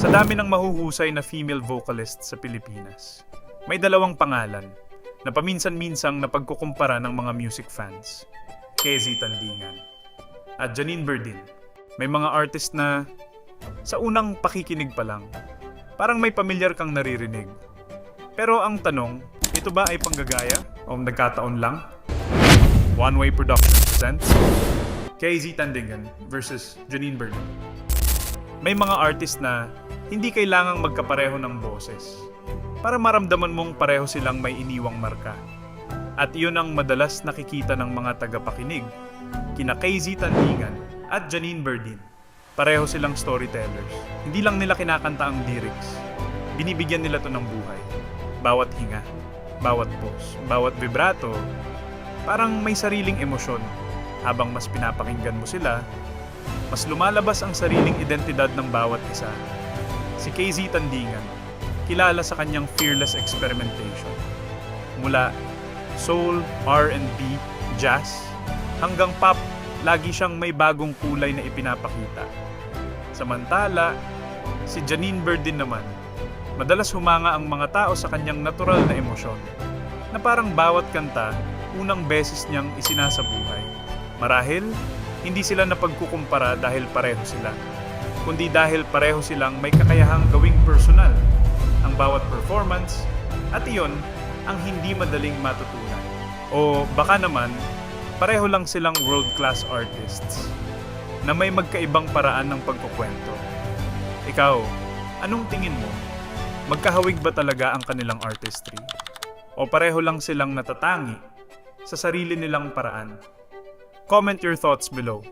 Sa dami ng mahuhusay na female vocalist sa Pilipinas, may dalawang pangalan na paminsan-minsang napagkukumpara ng mga music fans. Kezzy Tandingan at Janine Berdin. May mga artist na sa unang pakikinig pa lang, parang may pamilyar kang naririnig. Pero ang tanong, ito ba ay panggagaya o nagkataon lang? One Way Production presents Kezzy Tandingan versus Janine Berdin. May mga artist na hindi kailangang magkapareho ng boses para maramdaman mong pareho silang may iniwang marka. At iyon ang madalas nakikita ng mga tagapakinig, kina Kezzy Tandingan at Janine Berdin. Pareho silang storytellers. Hindi lang nila kinakanta ang lyrics. Binibigyan nila to ng buhay. Bawat hinga, bawat pause, bawat vibrato, parang may sariling emosyon. Habang mas pinapakinggan mo sila, mas lumalabas ang sariling identidad ng bawat isa. Si Kezzy Tandingan, kilala sa kanyang fearless experimentation. Mula soul, R&B, jazz, hanggang pop, lagi siyang may bagong kulay na ipinapakita. Samantala, si Janine Berdin naman, madalas humanga ang mga tao sa kanyang natural na emosyon, na parang bawat kanta, unang beses niyang isinasabuhay. Marahil, hindi sila napagkukumpara dahil pareho sila, kundi dahil pareho silang may kakayahang gawing personal ang bawat performance, at iyon ang hindi madaling matutunan. O baka naman, pareho lang silang world-class artists na may magkaibang paraan ng pagkukwento. Ikaw, anong tingin mo? Magkahawig ba talaga ang kanilang artistry? O pareho lang silang natatangi sa sarili nilang paraan? Comment your thoughts below.